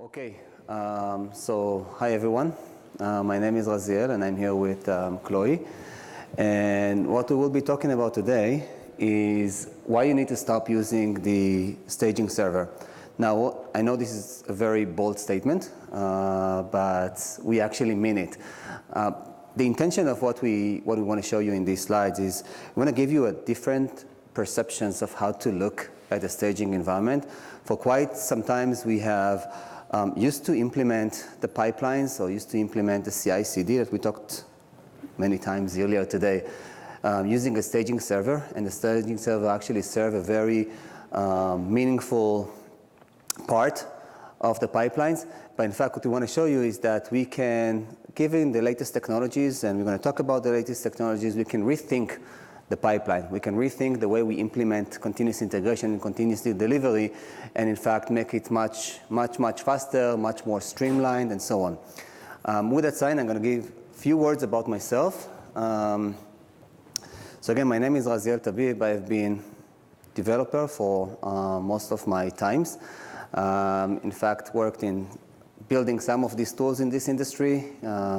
Okay, so hi everyone. My name is Raziel and I'm here with Chloe. And what we will be talking about today is why you need to stop using the staging server. Now, I know this is a very bold statement, but we actually mean it. The intention of what we want to show you in these slides is we want to give you a different perceptions of how to look at the staging environment. For quite some times we have used to implement the pipelines or used to implement the CI/CD that we talked many times earlier today using a staging server, and the staging server actually serve a very meaningful part of the pipelines. But in fact, what we want to show you is that we can, given the latest technologies, and we're going to talk about the latest technologies, we can rethink the pipeline. We can rethink the way we implement continuous integration and continuous delivery, and in fact make it much faster, much more streamlined, and so on. With that said, I'm going to give a few words about myself. So again, my name is Raziel Tabib. I've been developer for most of my times. In fact, worked in building some of these tools in this industry.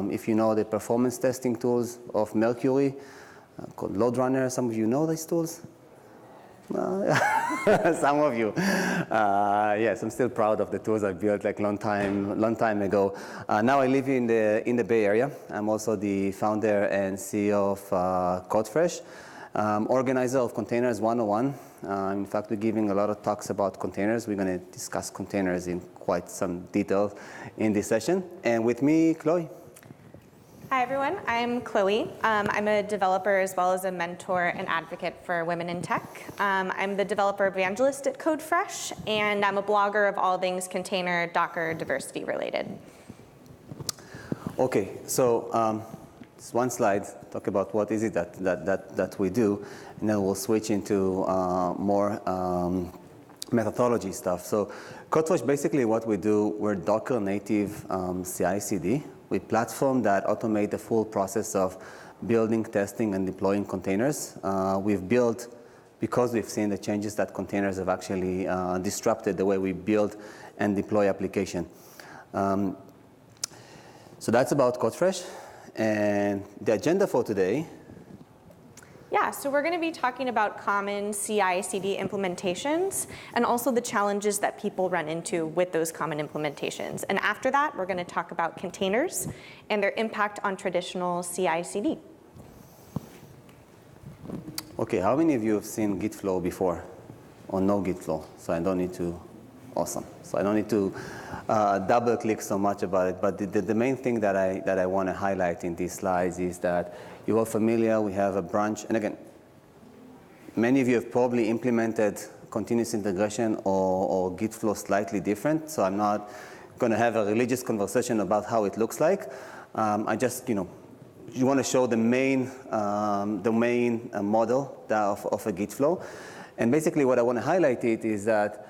If you know the performance testing tools of Mercury, called Load Runner. Some of you know these tools? Some of you. Yes, I'm still proud of the tools I built like long time ago. Now I live in the Bay Area. I'm also the founder and CEO of CodeFresh, organizer of Containers 101. In fact, we're giving a lot of talks about containers. We're going to discuss containers in quite some detail in this session. And with me, Chloe. Hi everyone, I'm Chloe. I'm a developer as well as a mentor and advocate for women in tech. I'm the developer evangelist at CodeFresh, and I'm a blogger of all things container, Docker, diversity related. Okay, so this one slide, talk about what is it that we do, and then we'll switch into more methodology stuff. So CodeFresh, basically what we do, we're Docker native CI/CD. We platform that automate the full process of building, testing, and deploying containers. We've built, because we've seen the changes that containers have actually disrupted the way we build and deploy application. So that's about CodeFresh. And the agenda for today. Yeah, so we're going to be talking about common CI/CD implementations and also the challenges that people run into with those common implementations. And after that, we're going to talk about containers and their impact on traditional CI/CD. Okay, how many of you have seen Git flow before or no Git flow? So I don't need to, awesome. So I don't need to double click so much about it. But the main thing that I want to highlight in these slides is that you're all familiar, we have a branch, and again, many of you have probably implemented continuous integration or Git flow slightly different, so I'm not going to have a religious conversation about how it looks like. I just, you want to show the main model of a Git flow. And basically what I want to highlight it is that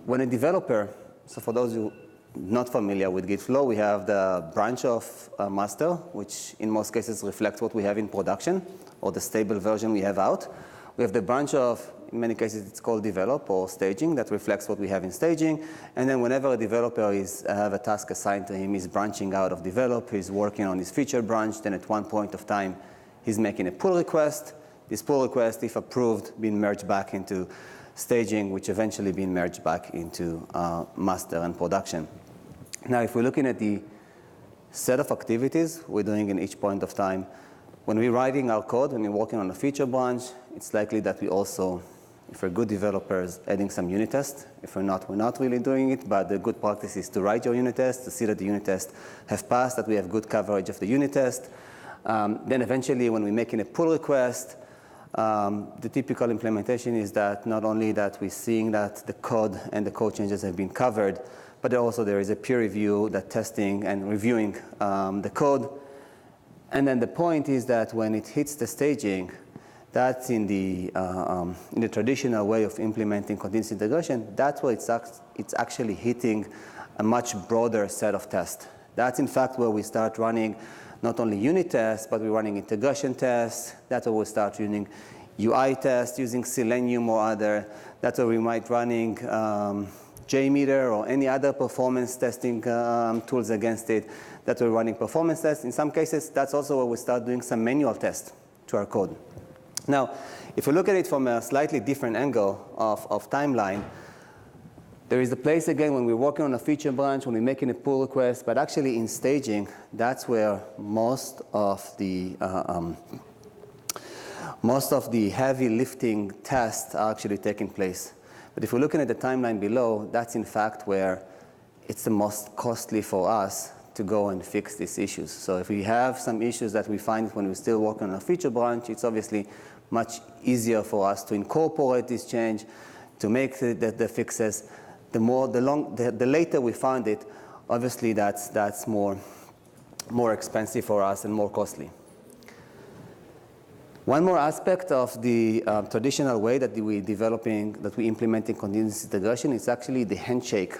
when a developer, so for those who not familiar with Git flow, we have the branch of master, which in most cases reflects what we have in production, or the stable version we have out. We have the branch of, in many cases it's called develop or staging, that reflects what we have in staging. And then whenever a developer have a task assigned to him, he's branching out of develop, he's working on his feature branch, then at one point of time, he's making a pull request. This pull request, if approved, being merged back into staging, which eventually being merged back into master and production. Now, if we're looking at the set of activities we're doing in each point of time, when we're writing our code, when we're working on a feature branch, it's likely that we also, if we're good developers, adding some unit tests. If we're not really doing it, but the good practice is to write your unit test, to see that the unit tests have passed, that we have good coverage of the unit test. Then eventually, when we're making a pull request, the typical implementation is that not only that we're seeing that the code and the code changes have been covered, but also there is a peer review, that testing and reviewing the code. And then the point is that when it hits the staging, that's in the traditional way of implementing continuous integration, that's where it's actually hitting a much broader set of tests. That's in fact where we start running not only unit tests, but we're running integration tests. That's where we start running UI tests using Selenium or other. That's where we might running JMeter or any other performance testing tools against it that we're running performance tests. In some cases, that's also where we start doing some manual tests to our code. Now, if we look at it from a slightly different angle of timeline, there is a place, again, when we're working on a feature branch, when we're making a pull request, but actually in staging, that's where most of the heavy lifting tests are actually taking place. But if we're looking at the timeline below, that's in fact where it's the most costly for us to go and fix these issues. So if we have some issues that we find when we're still working on a feature branch, it's obviously much easier for us to incorporate this change, to make the fixes. The later we find it, obviously that's more expensive for us and more costly. One more aspect of the traditional way that we implementing continuous integration is actually the handshake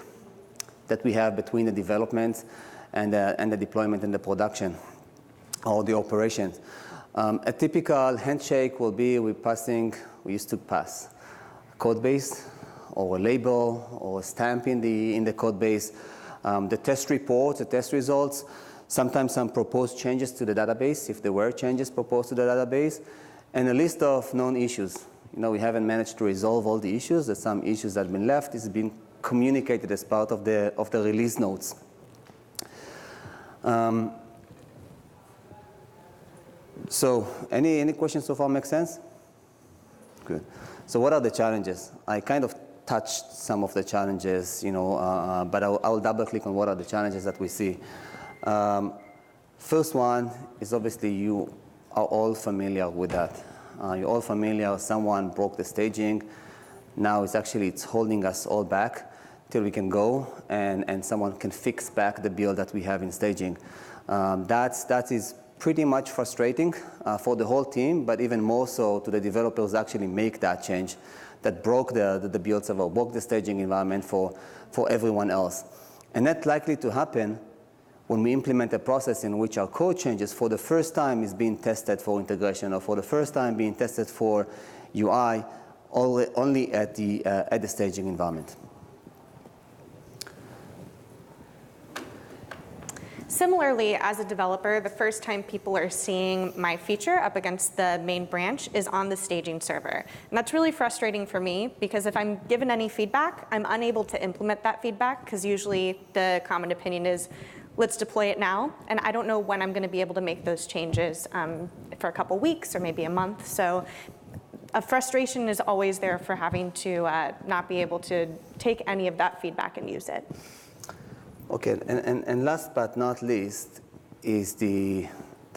that we have between the development and the deployment and the production or the operations. A typical handshake will be we used to pass a code base or a label or a stamp in the code base, the test reports, the test results, sometimes some proposed changes to the database, if there were changes proposed to the database, and a list of known issues. We haven't managed to resolve all the issues. There's some issues that have been left. It's been communicated as part of the release notes. So any questions so far make sense? Good. So what are the challenges? I kind of touched some of the challenges, but I'll double click on what are the challenges that we see. First one is obviously you are all familiar with that. You're all familiar, someone broke the staging. Now it's holding us all back till we can go and someone can fix back the build that we have in staging. That is pretty much frustrating for the whole team, but even more so to the developers actually make that change that broke the build server, broke the staging environment for everyone else. And that's likely to happen when we implement a process in which our code changes for the first time is being tested for integration or for the first time being tested for UI only at the staging environment. Similarly, as a developer, the first time people are seeing my feature up against the main branch is on the staging server. And that's really frustrating for me because if I'm given any feedback, I'm unable to implement that feedback because usually the common opinion is, let's deploy it now. And I don't know when I'm going to be able to make those changes for a couple weeks or maybe a month. So a frustration is always there for having to not be able to take any of that feedback and use it. Okay, and last but not least is the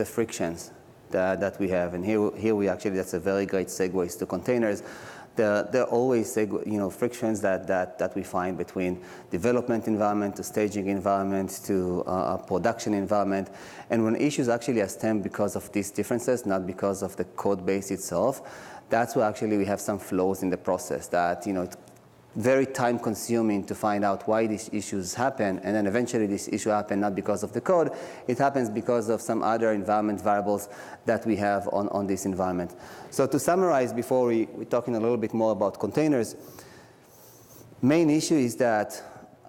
frictions that we have. And here we actually, that's a very great segue to containers. There are always frictions that we find between development environment to staging environment to production environment. And when issues actually are stemmed because of these differences, not because of the code base itself, that's where actually we have some flaws in the process that, it's very time consuming to find out why these issues happen, and then eventually this issue happen not because of the code, it happens because of some other environment variables that we have on this environment. So to summarize before we're talking a little bit more about containers, main issue is that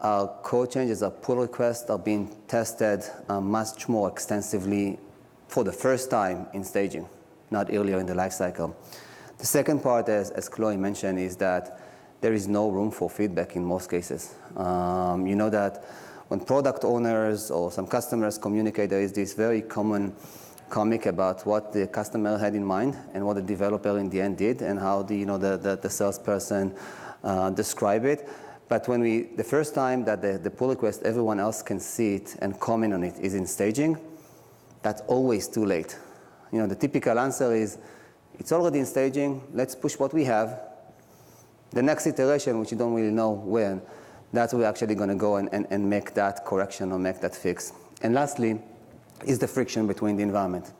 our code changes, our pull requests are being tested much more extensively for the first time in staging, not earlier in the lifecycle. The second part, as Chloe mentioned, is that there is no room for feedback in most cases. You know that when product owners or some customers communicate, there is this very common comic about what the customer had in mind and what the developer in the end did and how the salesperson described it. But when the first time that the pull request, everyone else can see it and comment on it is in staging, that's always too late. The typical answer is, it's already in staging, let's push what we have. The next iteration, which you don't really know when, that's where we're actually going to go and make that correction or make that fix. And lastly, is the friction between the environment.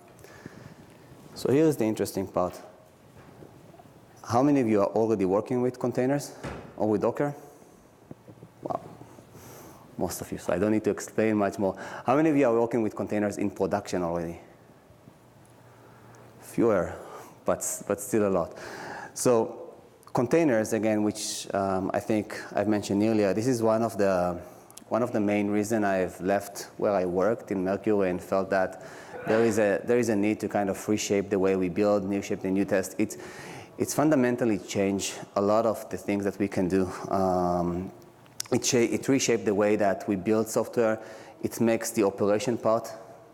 So here's the interesting part. How many of you are already working with containers or with Docker? Wow, most of you, so I don't need to explain much more. How many of you are working with containers in production already? Fewer, but still a lot. So Containers, again, which I think I've mentioned earlier, this is one of the main reasons I've left where I worked in Mercury and felt that there is a need to kind of reshape the way we build, reshape the new test. It's fundamentally changed a lot of the things that we can do. It reshaped the way that we build software. It makes the operation part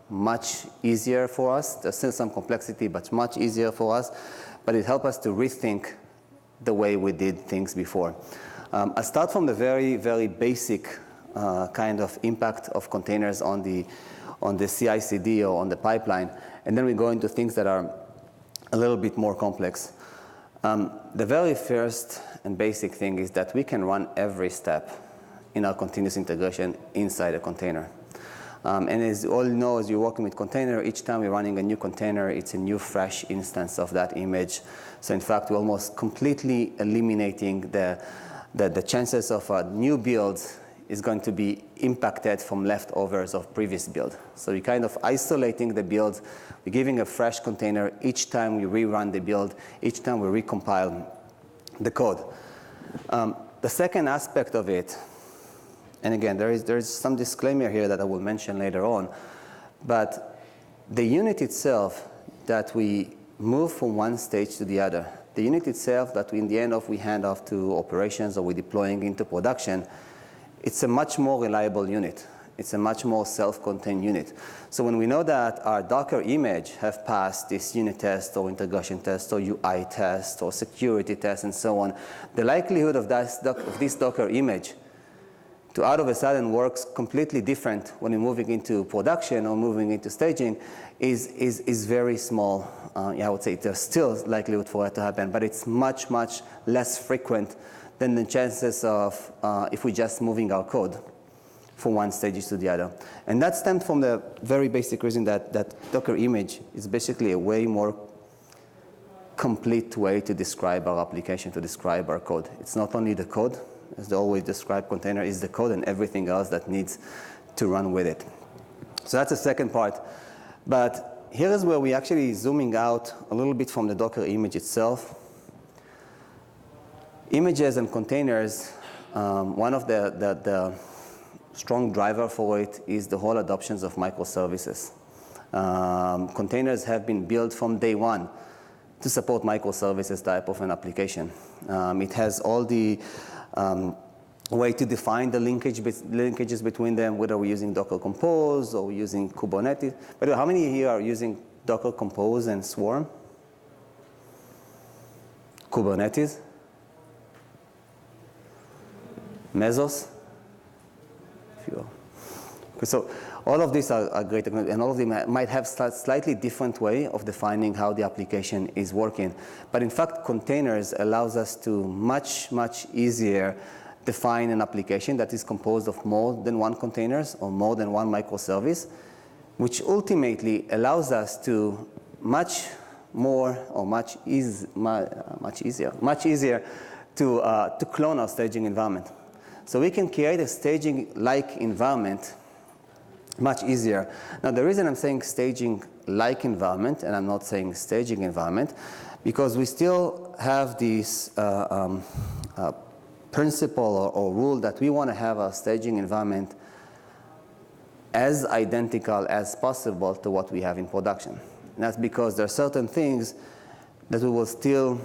much easier for us. There's still some complexity, but much easier for us. But it helped us to rethink the way we did things before. I start from the very, very basic kind of impact of containers on the CI/CD or on the pipeline, and then we go into things that are a little bit more complex. The very first and basic thing is that we can run every step in our continuous integration inside a container. And as you all know, as you're working with container, each time we're running a new container, it's a new fresh instance of that image. So in fact, we're almost completely eliminating the chances of a new build is going to be impacted from leftovers of previous build. So we're kind of isolating the build. We're giving a fresh container each time we rerun the build, each time we recompile the code. The second aspect of it, and again, there is some disclaimer here that I will mention later on, but the unit itself that we move from one stage to the other, the unit itself that we, in the end of we hand off to operations or we're deploying into production, it's a much more reliable unit. It's a much more self-contained unit. So when we know that our Docker image have passed this unit test or integration test or UI test or security test and so on, the likelihood of this Docker image to out of a sudden works completely different when you're moving into production or moving into staging is very small. I would say there's still likelihood for it to happen, but it's much, much less frequent than the chances of if we're just moving our code from one stage to the other. And that stems from the very basic reason that Docker image is basically a way more complete way to describe our application, to describe our code. It's not only the code, as they always describe container is the code and everything else that needs to run with it. So that's the second part. But here is where we're actually zooming out a little bit from the Docker image itself. Images and containers, one of the strong driver for it is the whole adoptions of microservices. Containers have been built from day one to support microservices type of an application. It has all the way to define the linkages between them, whether we're using Docker Compose or we're using Kubernetes. By the way, how many here are using Docker Compose and Swarm? Kubernetes? Mesos? Few. Okay, so all of these are great, and all of them might have slightly different way of defining how the application is working. But in fact, containers allows us to much, much easier define an application that is composed of more than one containers or more than one microservice, which ultimately allows us to much easier to clone our staging environment. So we can create a staging-like environment much easier. Now, the reason I'm saying staging-like environment, and I'm not saying staging environment, because we still have this principle or rule that we want to have our staging environment as identical as possible to what we have in production. And that's because there are certain things that we will still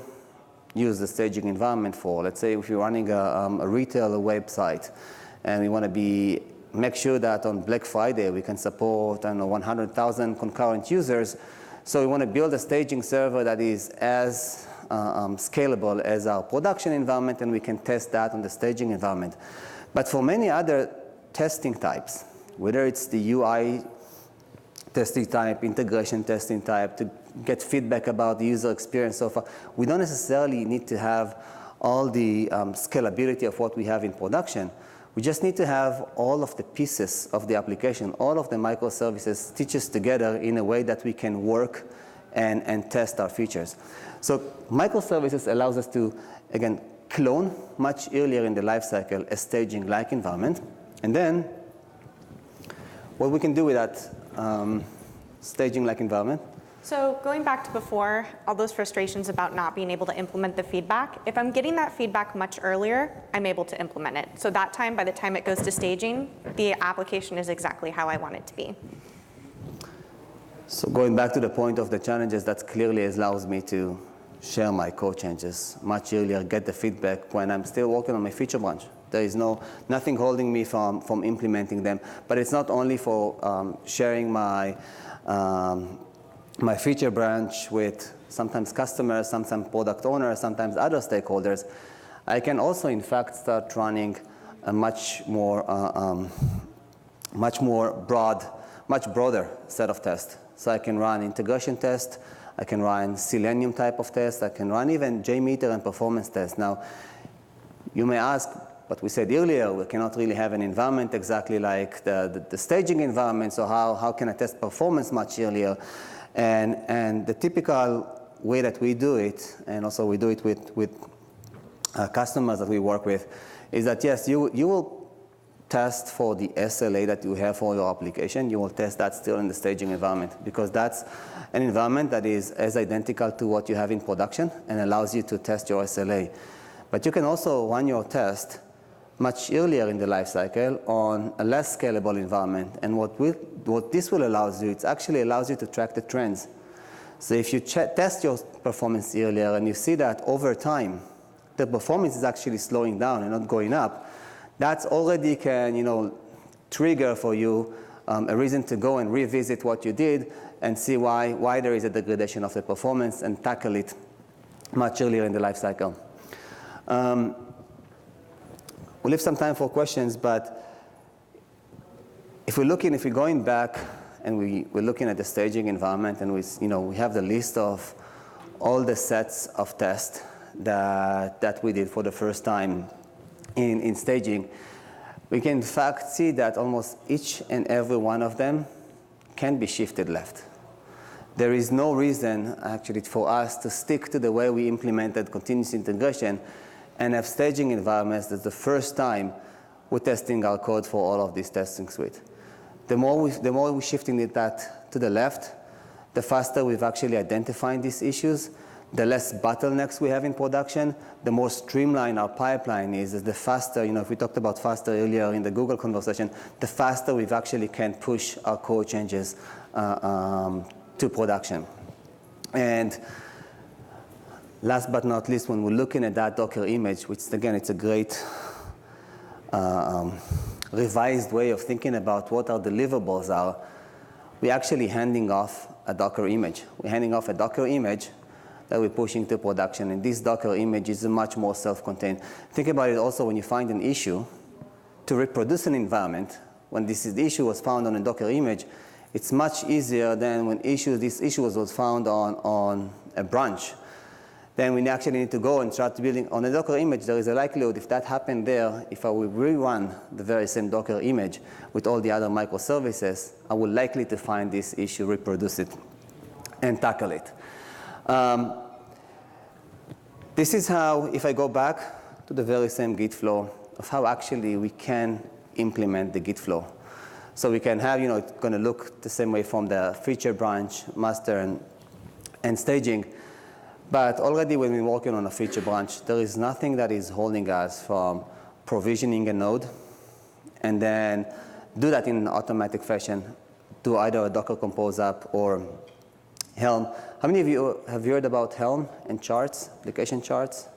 use the staging environment for. Let's say if you're running a retail website and we want to make sure that on Black Friday we can support 100,000 concurrent users. So we want to build a staging server that is as scalable as our production environment, and we can test that on the staging environment. But for many other testing types, whether it's the UI testing type, integration testing type, to get feedback about the user experience so far, we don't necessarily need to have all the scalability of what we have in production. We just need to have all of the pieces of the application, all of the microservices stitched together in a way that we can work and test our features. So microservices allows us to, again, clone much earlier in the lifecycle a staging-like environment. And then what we can do with that staging-like environment, So going back to before, all those frustrations about not being able to implement the feedback, if I'm getting that feedback much earlier, I'm able to implement it. So that time, by the time it goes to staging, the application is exactly how I want it to be. So going back to the point of the challenges, that clearly allows me to share my code changes much earlier, get the feedback when I'm still working on my feature branch. There is nothing holding me from implementing them. But it's not only for sharing my feature branch with sometimes customers, sometimes product owners, sometimes other stakeholders. I can also, in fact, start running a much broader set of tests. So I can run integration tests, I can run Selenium type of tests, I can run even JMeter and performance tests. Now, you may ask, but we said earlier, we cannot really have an environment exactly like the staging environment, so how can I test performance much earlier? And the typical way that we do it, and also we do it with customers that we work with, is that yes, you will test for the SLA that you have for your application. You will test that still in the staging environment, because that's an environment that is as identical to what you have in production and allows you to test your SLA. But you can also run your test much earlier in the life cycle on a less scalable environment. And what this will allow you, it actually allows you to track the trends. So if you test your performance earlier and you see that over time, the performance is actually slowing down and not going up, that already can trigger for you a reason to go and revisit what you did and see why there is a degradation of the performance and tackle it much earlier in the life cycle. We'll leave some time for questions, but if we're going back and we're looking at the staging environment, and we have the list of all the sets of tests that we did for the first time in staging, we can in fact see that almost each and every one of them can be shifted left. There is no reason actually for us to stick to the way we implemented continuous integration and have staging environments that's the first time we're testing our code for all of these testing suite. The more we're shifting that to the left, the faster we've actually identified these issues, the less bottlenecks we have in production, the more streamlined our pipeline is, the faster, if we talked about faster earlier in the Google conversation, the faster we've actually can push our code changes to production. And last but not least, when we're looking at that Docker image, which again, it's a great revised way of thinking about what our deliverables are, we're actually handing off a Docker image. We're handing off a Docker image that we're pushing to production. And this Docker image is much more self-contained. Think about it also when you find an issue, to reproduce an environment, when the issue was found on a Docker image, it's much easier than when this issue was found on a branch. Then we actually need to go and start building on a Docker image. There is a likelihood if that happened there, if I will rerun the very same Docker image with all the other microservices, I will likely to find this issue, reproduce it, and tackle it. This is how, if I go back to the very same Git flow, of how actually we can implement the Git flow. So we can have, it's going to look the same way from the feature branch, master, and staging. But already when we're working on a feature branch, there is nothing that is holding us from provisioning a node and then do that in an automatic fashion, do either a Docker Compose app or Helm. How many of you have heard about Helm and charts, application charts?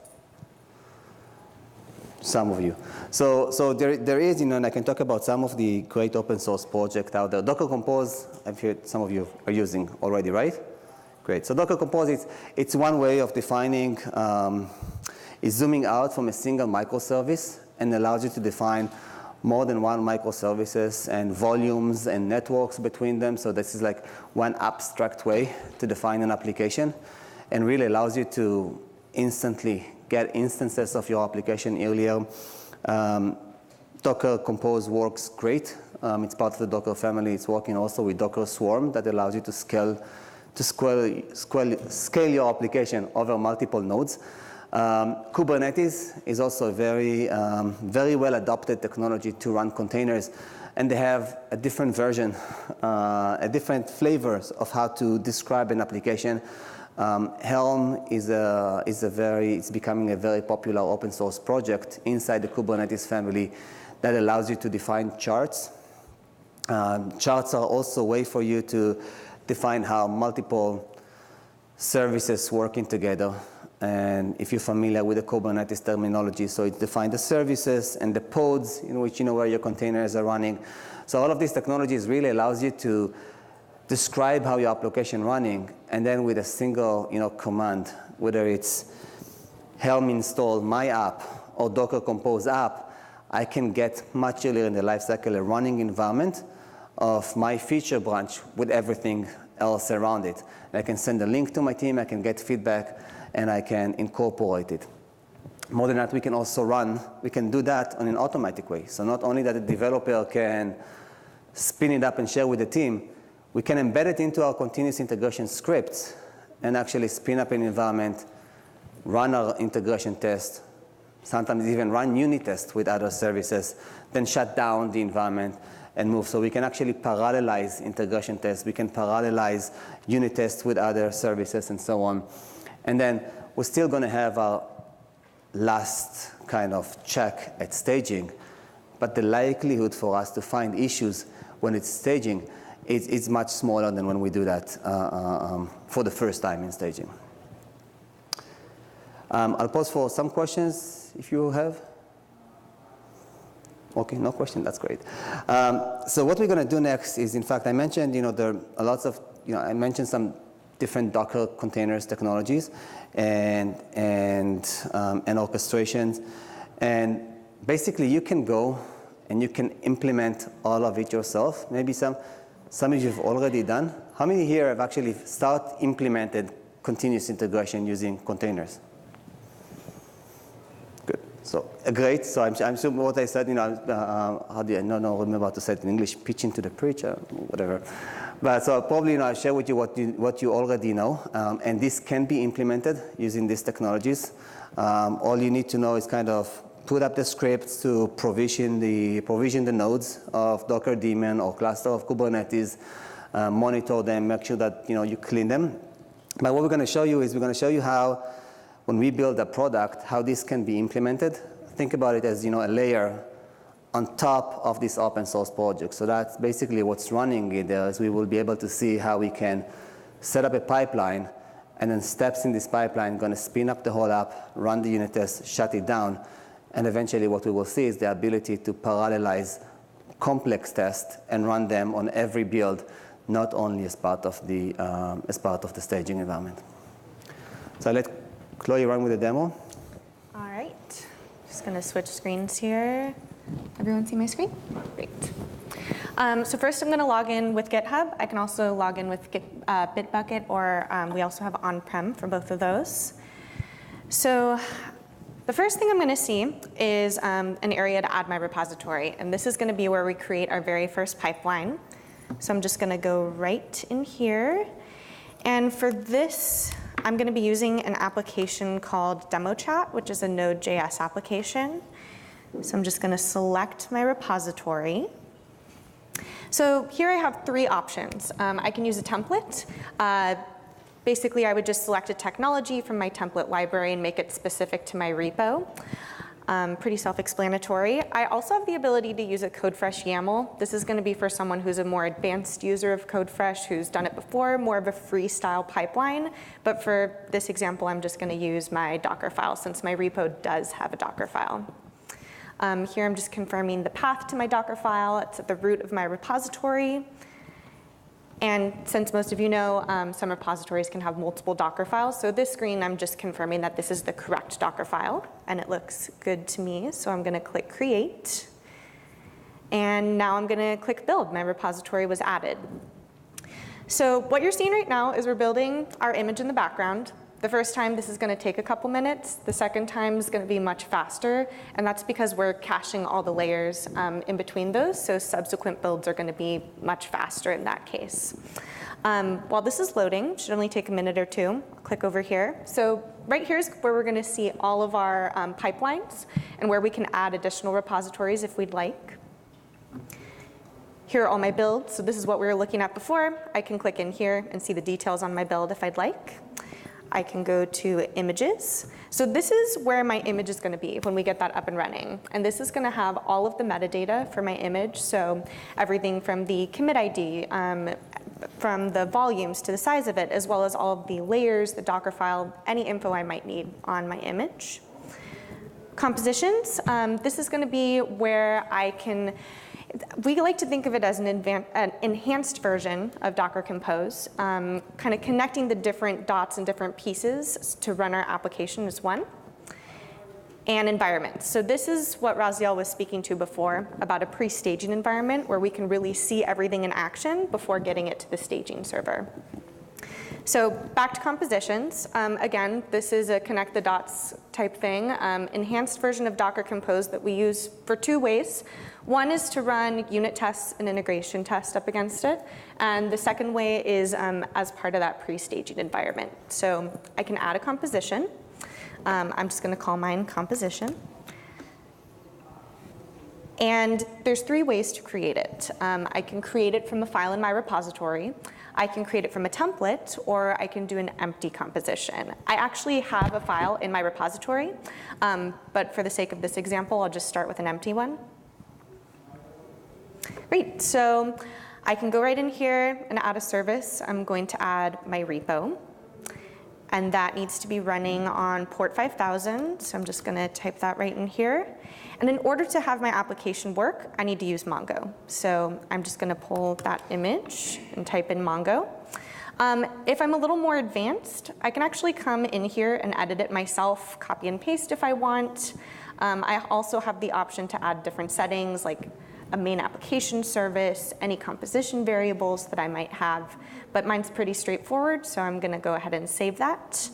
Some of you. So there is, and I can talk about some of the great open source projects out there. Docker Compose, I've heard some of you are using already, right? Great. So Docker Compose, it's one way of defining, is zooming out from a single microservice and allows you to define more than one microservices and volumes and networks between them. So this is like one abstract way to define an application and really allows you to instantly get instances of your application earlier. Docker Compose works great. It's part of the Docker family. It's working also with Docker Swarm that allows you to scale your application over multiple nodes. Kubernetes is also a very well adopted technology to run containers. and they have a different version, a different flavors of how to describe an application. Helm it's becoming a very popular open source project inside the Kubernetes family that allows you to define charts. Charts are also a way for you to define how multiple services working together. And if you're familiar with the Kubernetes terminology, so it defines the services and the pods in which you know where your containers are running. So all of these technologies really allows you to describe how your application running, and then with a single command, whether it's Helm install my app or Docker compose app, I can get much earlier in the lifecycle a running environment of my feature branch with everything else around it. And I can send a link to my team, I can get feedback, and I can incorporate it. More than that, we can do that in an automatic way. So not only that the developer can spin it up and share with the team, we can embed it into our continuous integration scripts and actually spin up an environment, run our integration test, sometimes even run unit tests with other services, then shut down the environment and move. So we can actually parallelize integration tests. We can parallelize unit tests with other services and so on. And then we're still going to have our last kind of check at staging, but the likelihood for us to find issues when it's staging is much smaller than when we do that for the first time in staging. I'll pause for some questions if you have. Okay, no question, that's great. So what we're going to do next is, in fact, I mentioned, there are lots of, I mentioned some different Docker containers technologies and orchestrations. And basically, you can go and you can implement all of it yourself. Maybe some of you have already done. How many here have actually implemented continuous integration using containers? Good. So great. So I'm sure what I said, how do I remember how to say it in English? Pitch into the preacher, whatever. But so probably I'll share with you what you already know, and this can be implemented using these technologies. All you need to know is kind of put up the scripts to provision the nodes of Docker daemon or cluster of Kubernetes, monitor them, make sure that you clean them. But what we're going to show you is how, when we build a product, how this can be implemented. Think about it as a layer on top of this open source project. So that's basically what's running in there, is we will be able to see how we can set up a pipeline, and then steps in this pipeline going to spin up the whole app, run the unit test, shut it down, and eventually what we will see is the ability to parallelize complex tests and run them on every build, not only as part of the staging environment. So I'll let Chloe run with the demo. All right, just going to switch screens here. Everyone see my screen? Great. So first I'm going to log in with GitHub. I can also log in with Bitbucket, or we also have on-prem for both of those. So the first thing I'm going to see is an area to add my repository. And this is going to be where we create our very first pipeline. So I'm just going to go right in here. And for this, I'm going to be using an application called DemoChat, which is a Node.js application. So I'm just going to select my repository. So here I have three options. I can use a template. Basically, I would just select a technology from my template library and make it specific to my repo. Pretty self-explanatory. I also have the ability to use a CodeFresh YAML. This is going to be for someone who's a more advanced user of CodeFresh, who's done it before, more of a freestyle pipeline. But for this example, I'm just going to use my Docker file, since my repo does have a Docker file. Here I'm just confirming the path to my Docker file. It's at the root of my repository. And since most of you know, some repositories can have multiple Docker files. So this screen, I'm just confirming that this is the correct Docker file. And it looks good to me. So I'm going to click Create. And now I'm going to click Build. My repository was added. So what you're seeing right now is we're building our image in the background. The first time, this is going to take a couple minutes. The second time is going to be much faster. And that's because we're caching all the layers in between those. So subsequent builds are going to be much faster in that case. While this is loading, it should only take a minute or two. I'll click over here. So right here is where we're going to see all of our pipelines and where we can add additional repositories if we'd like. Here are all my builds. So this is what we were looking at before. I can click in here and see the details on my build if I'd like. I can go to images. So this is where my image is going to be when we get that up and running. And this is going to have all of the metadata for my image. So everything from the commit ID, from the volumes to the size of it, as well as all of the layers, the Docker file, any info I might need on my image. Compositions, this is going to be where I can, we like to think of it as an enhanced version of Docker Compose, kind of connecting the different dots and different pieces to run our application as one. And environments. So this is what Raziel was speaking to before about a pre-staging environment where we can really see everything in action before getting it to the staging server. So back to compositions. Again, this is a connect the dots type thing, enhanced version of Docker Compose that we use for two ways. One is to run unit tests and integration tests up against it. And the second way is as part of that pre-staging environment. So I can add a composition. I'm just going to call mine composition. And there's three ways to create it. I can create it from a file in my repository. I can create it from a template, or I can do an empty composition. I actually have a file in my repository, but for the sake of this example, I'll just start with an empty one. Great, so I can go right in here and add a service. I'm going to add my repo. And that needs to be running on port 5000. So I'm just going to type that right in here. And in order to have my application work, I need to use Mongo. So I'm just going to pull that image and type in Mongo. If I'm a little more advanced, I can actually come in here and edit it myself, copy and paste if I want. I also have the option to add different settings like a main application service, any composition variables that I might have. But mine's pretty straightforward, so I'm going to go ahead and save that.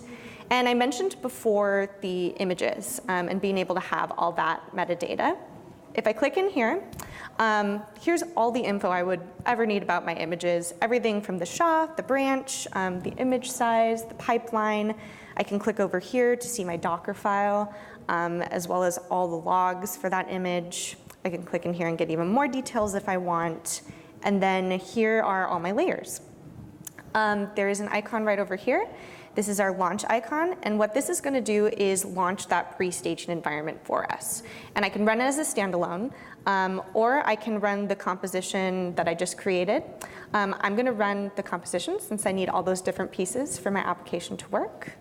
And I mentioned before the images and being able to have all that metadata. If I click in here, here's all the info I would ever need about my images, everything from the SHA, the branch, the image size, the pipeline. I can click over here to see my Docker file, as well as all the logs for that image. I can click in here and get even more details if I want. And then here are all my layers. There is an icon right over here. This is our launch icon, and what this is going to do is launch that pre-staging environment for us. And I can run it as a standalone, or I can run the composition that I just created. I'm going to run the composition since I need all those different pieces for my application to work.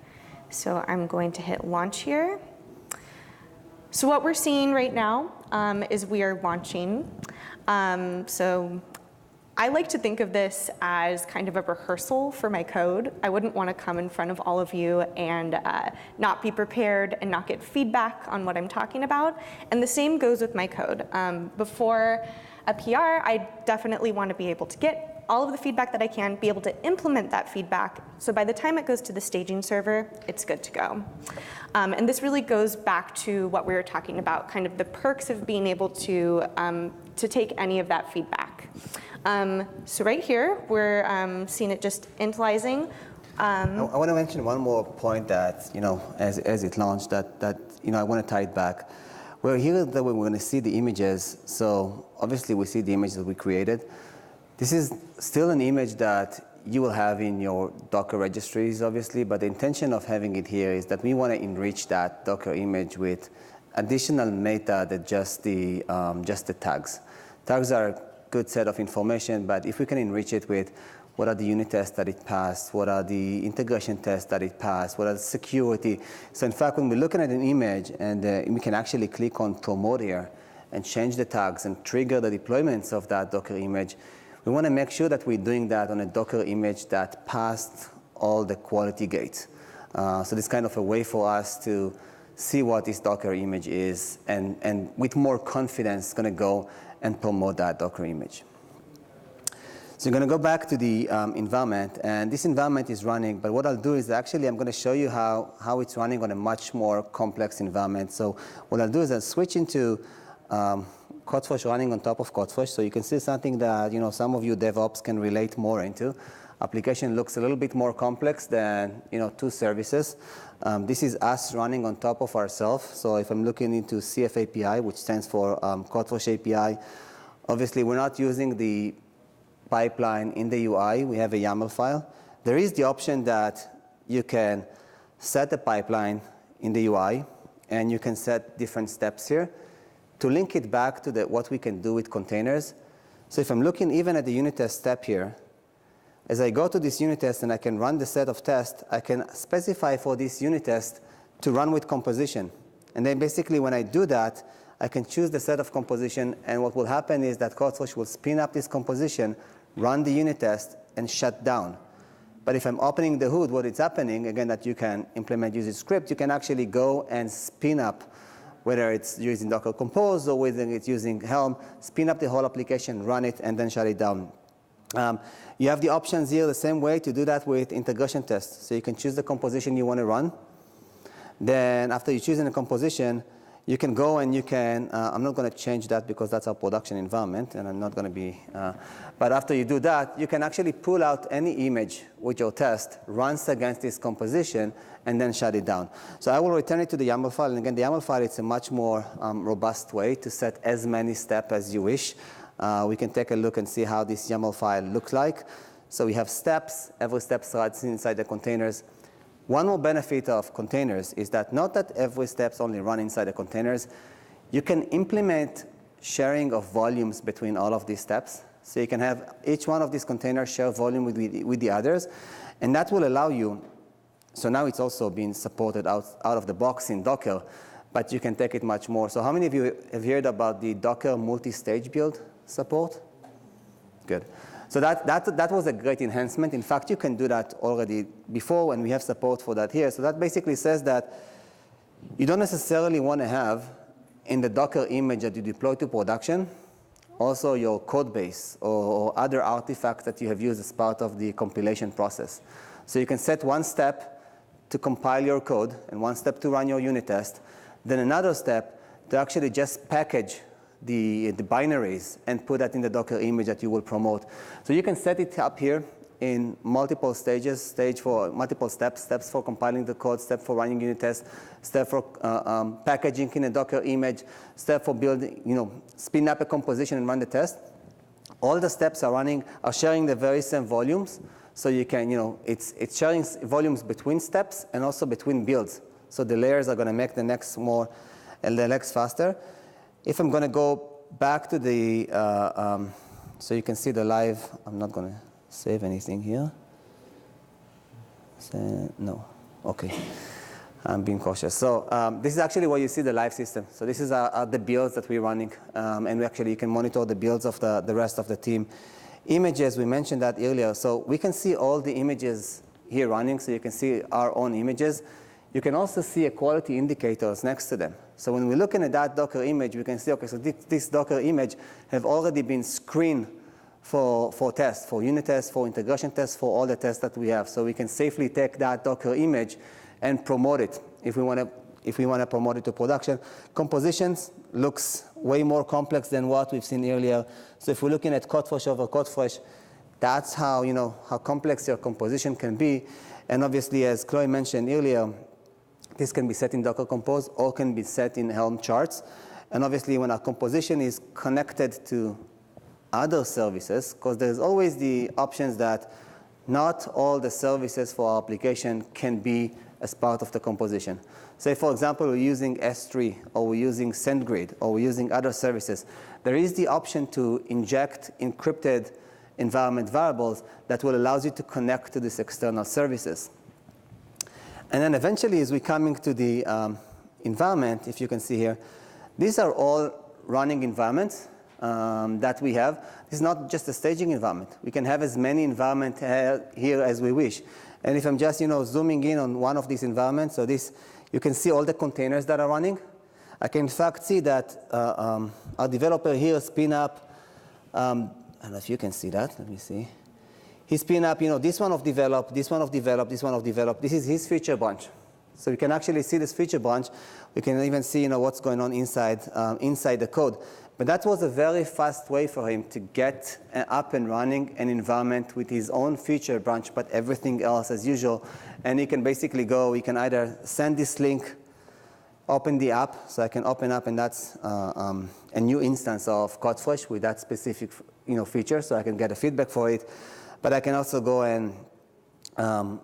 So I'm going to hit launch here. So what we're seeing right now is we are launching. So I like to think of this as kind of a rehearsal for my code. I wouldn't want to come in front of all of you and not be prepared and not get feedback on what I'm talking about. And the same goes with my code. Before a PR, I definitely want to be able to get all of the feedback that I can, be able to implement that feedback. So by the time it goes to the staging server, it's good to go. And this really goes back to what we were talking about, kind of the perks of being able to take any of that feedback. So right here, we're seeing it just initializing. I want to mention one more point that, as it launched, that I want to tie it back. Well, here that we're going to see the images. So obviously, we see the image that we created. This is still an image that you will have in your Docker registries, obviously, but the intention of having it here is that we want to enrich that Docker image with additional meta than just the tags. Tags are a good set of information, but if we can enrich it with what are the unit tests that it passed, what are the integration tests that it passed, what are the security. So in fact, when we're looking at an image and we can actually click on promote here and change the tags and trigger the deployments of that Docker image, we want to make sure that we're doing that on a Docker image that passed all the quality gates. So this is kind of a way for us to see what this Docker image is and with more confidence going to go and promote that Docker image. So you're going to go back to the environment, and this environment is running, but what I'll do is actually I'm going to show you how it's running on a much more complex environment. So what I'll do is I'll switch into CodeFresh running on top of CodeFresh, so you can see something that some of you DevOps can relate more into. Application looks a little bit more complex than two services. This is us running on top of ourselves. So if I'm looking into CF API, which stands for CodeFresh API, Obviously, we're not using the pipeline in the UI. We have a YAML file. There is the option that you can set a pipeline in the UI, and you can set different steps here to link it back to what we can do with containers. So if I'm looking even at the unit test step here, as I go to this unit test and I can run the set of tests, I can specify for this unit test to run with composition. And then basically when I do that, I can choose the set of composition, and what will happen is that CodeFresh will spin up this composition, run the unit test, and shut down. But if I'm opening the hood, what is happening, again, that you can implement using script, you can actually go and spin up, whether it's using Docker Compose or whether it's using Helm, spin up the whole application, run it, and then shut it down. You have the options here the same way to do that with integration tests. So you can choose the composition you want to run. Then after you choose the composition, you can go and you can, I'm not going to change that because that's our production environment, and I'm not going to be, but after you do that, you can actually pull out any image with your test, runs against this composition, and then shut it down. So I will return it to the YAML file, and again, the YAML file is a much more robust way to set as many steps as you wish. We can take a look and see how this YAML file looks like. So we have steps, every step starts inside the containers. One more benefit of containers is that not that every steps only run inside the containers. You can implement sharing of volumes between all of these steps. So you can have each one of these containers share volume with the others. And that will allow you, so now it's also being supported out of the box in Docker, but you can take it much more. So how many of you have heard about the Docker multi-stage build support? Good. So that was a great enhancement. In fact, you can do that already before, and we have support for that here. So that basically says that you don't necessarily want to have in the Docker image that you deploy to production also your code base or other artifacts that you have used as part of the compilation process. So you can set one step to compile your code and one step to run your unit test, then another step to actually just package the binaries and put that in the Docker image that you will promote. So you can set it up here in multiple stages, stage for multiple steps for compiling the code, step for running unit tests, step for packaging in a Docker image, step for building, spin up a composition and run the test. All the steps are sharing the very same volumes. So you can, it's sharing volumes between steps and also between builds. So the layers are going to make the next faster. If I'm going to go back to the, so you can see the live, I'm not going to save anything here. No, OK. I'm being cautious. So this is actually where you see the live system. So this is the builds that we're running. And you can monitor the builds of the rest of the team. Images, we mentioned that earlier. So we can see all the images here running. So you can see our own images. You can also see quality indicators next to them. So when we're looking at that Docker image, we can see, OK, so this Docker image have already been screened for tests, for unit tests, for integration tests, for all the tests that we have. So we can safely take that Docker image and promote it if we want to promote it to production. Compositions looks way more complex than what we've seen earlier. So if we're looking at CodeFresh over CodeFresh, that's how complex your composition can be. And obviously, as Chloe mentioned earlier, this can be set in Docker Compose or can be set in Helm charts. And obviously, when our composition is connected to other services, because there's always the options that not all the services for our application can be as part of the composition. Say, for example, we're using S3, or we're using SendGrid, or we're using other services. There is the option to inject encrypted environment variables that will allow you to connect to these external services. And then eventually, as we're coming to the environment, if you can see here, these are all running environments that we have. This is not just a staging environment. We can have as many environments here as we wish. And if I'm just zooming in on one of these environments, so this, you can see all the containers that are running. I can in fact see that our developer here spin up, I don't know if you can see that. Let me see. He spin up, this one of develop, this one of develop, this one of develop. This is his feature branch. So we can actually see this feature branch. We can even see, what's going on inside the code. But that was a very fast way for him to get up and running an environment with his own feature branch, but everything else as usual. And he can basically go, he can either send this link open the app. So I can open up, and that's a new instance of CodeFresh with that specific feature, so I can get a feedback for it. But I can also go and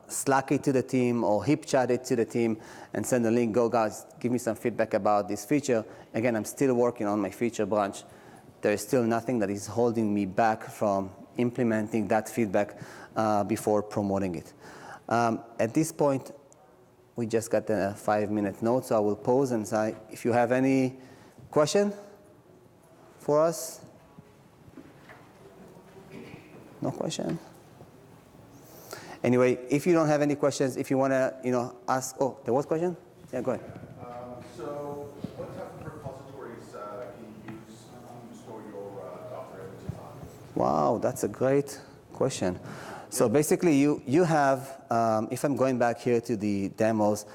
Slack it to the team or hip chat it to the team and send a link, go guys, give me some feedback about this feature. Again, I'm still working on my feature branch. There is still nothing that is holding me back from implementing that feedback before promoting it. At this point, we just got a 5-minute note, so I will pause and say, if you have any question for us? No question? Anyway, if you don't have any questions, if you want to, ask, oh, there was a question? Yeah, go ahead. So what type of repositories can you use to store your Docker images on? Wow, that's a great question. So basically, you have, if I'm going back here to the demos,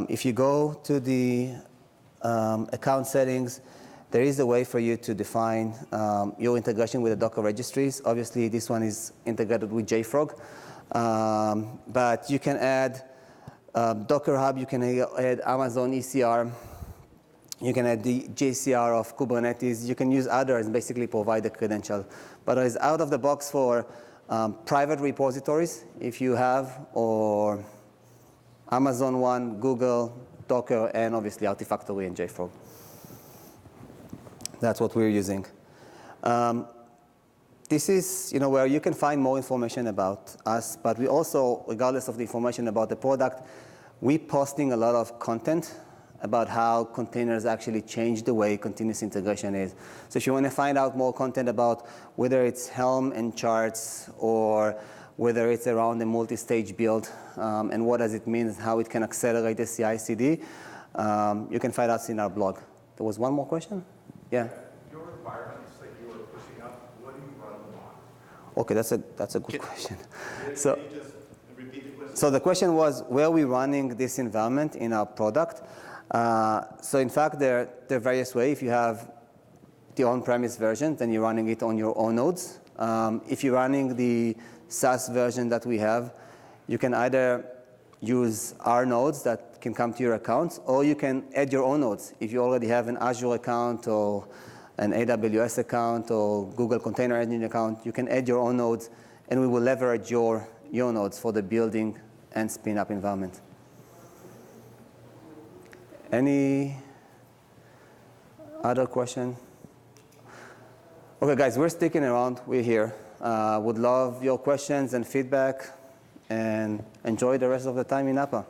if you go to the account settings, there is a way for you to define your integration with the Docker registries. Obviously, this one is integrated with JFrog. But you can add Docker Hub, you can add Amazon ECR, you can add the JCR of Kubernetes, you can use others and basically provide the credential. But it's out of the box for private repositories, if you have, or Amazon one, Google, Docker, and obviously Artifactory and JFrog. That's what we're using. This is where you can find more information about us, but we also, regardless of the information about the product, we're posting a lot of content about how containers actually change the way continuous integration is. So if you want to find out more content about whether it's Helm and charts or whether it's around the multi-stage build and what does it mean, how it can accelerate the CI/CD, you can find us in our blog. There was one more question? Yeah. Your environments that you are pushing up, what do you run them on? Okay, that's a good question. Can you just repeat the question? So the question was, where are we running this environment in our product? So in fact, there are various ways. If you have the on-premise version, then you're running it on your own nodes. If you're running the SaaS version that we have, you can either use our nodes that can come to your accounts, or you can add your own nodes. If you already have an Azure account or an AWS account or Google Container Engine account, you can add your own nodes, and we will leverage your nodes for the building and spin-up environment. Any other question? Okay, guys, we're sticking around. We're here. Would love your questions and feedback, and enjoy the rest of the time in Napa.